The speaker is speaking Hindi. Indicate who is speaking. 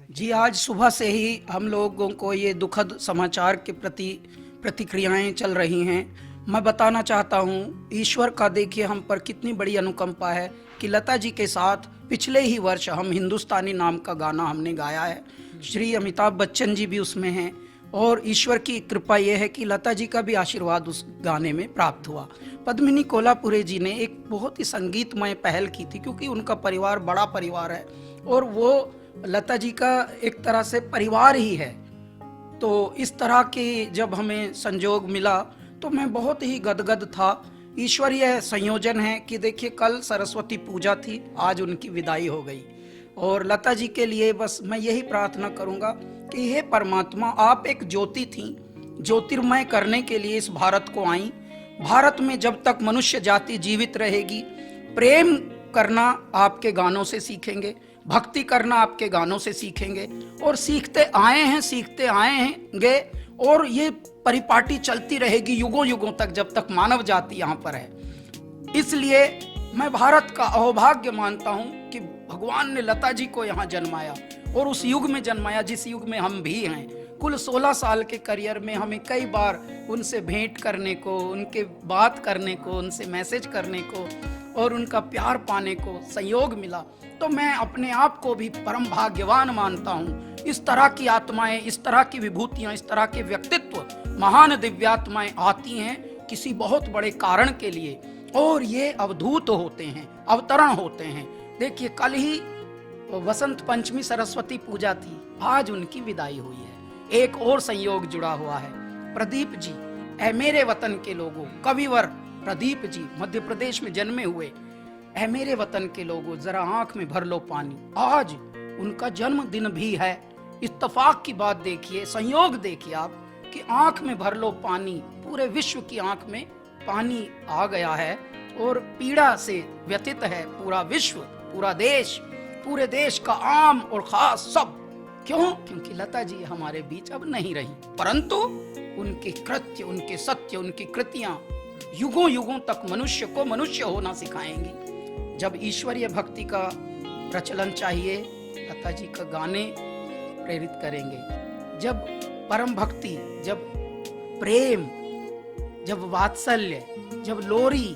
Speaker 1: जी, आज सुबह से ही हम लोगों को ये दुखद समाचार के प्रति प्रतिक्रियाएं चल रही हैं। मैं बताना चाहता हूँ, ईश्वर का देखिए हम पर कितनी बड़ी अनुकंपा है कि लता जी के साथ पिछले ही वर्ष हम हिंदुस्तानी नाम का गाना हमने गाया है। श्री अमिताभ बच्चन जी भी उसमें हैं और ईश्वर की कृपा ये है कि लता जी का भी आशीर्वाद उस गाने में प्राप्त हुआ। पद्मिनी कोल्हापुरे जी ने एक बहुत ही संगीतमय पहल की थी, क्योंकि उनका परिवार बड़ा परिवार है और वो लता जी का एक तरह से परिवार ही है। तो इस तरह के जब हमें संजोग मिला तो मैं बहुत ही गदगद था। ईश्वरीय संयोजन है कि देखिए, कल सरस्वती पूजा थी, आज उनकी विदाई हो गई। और लता जी के लिए बस मैं यही प्रार्थना करूंगा कि हे परमात्मा, आप एक ज्योति थी, ज्योतिर्मय करने के लिए इस भारत को आई। भारत में जब तक मनुष्य जाति जीवित रहेगी, प्रेम करना आपके गानों से सीखेंगे, भक्ति करना आपके गानों से सीखेंगे और सीखते आए हैंगे और ये परिपाटी चलती रहेगी युगों युगों तक, जब तक मानव जाति यहाँ पर है। इसलिए मैं भारत का अहोभाग्य मानता हूँ कि भगवान ने लता जी को यहाँ जन्माया और उस युग में जन्माया जिस युग में हम भी हैं। कुल 16 साल के करियर में हमें कई बार उनसे भेंट करने को, उनके बात करने को, उनसे मैसेज करने को और उनका प्यार पाने को संयोग मिला। तो मैं अपने आप को भी परम भाग्यवान मानता हूँ। इस तरह की आत्माएं, इस तरह की विभूतियां, इस तरह के व्यक्तित्व, महान दिव्यात्माएं आती हैं किसी बहुत बड़े कारण के लिए और ये अवधूत होते हैं, अवतरण होते हैं। देखिए, कल ही वसंत पंचमी सरस्वती पूजा थी, आज उनकी विदाई हुई है। एक और संयोग जुड़ा हुआ है। प्रदीप जी, ऐ मेरे वतन के लोगों, कविवर प्रदीप जी मध्य प्रदेश में जन्मे हुए। ऐ मेरे वतन के लोगों, जरा आंख में भर लो पानी। आज उनका जन्मदिन भी है। इत्तेफाक की बात देखिए, संयोग देखिए आप कि आंख में भर लो पानी, पूरे विश्व की आंख में पानी आ गया है और पीड़ा से व्यथित है पूरा विश्व, पूरा देश, पूरे देश का आम और खास सब। क्यों? क्योंकि लता जी हमारे बीच अब नहीं रही, परंतु उनके कृत्य, उनके सत्य, उनकी कृतियां युगों युगों तक मनुष्य को मनुष्य होना सिखाएंगी। जब ईश्वरीय भक्ति का प्रचलन चाहिए, लता जी का गाने प्रेरित करेंगे। जब परम भक्ति, जब प्रेम, जब वात्सल्य, जब लोरी,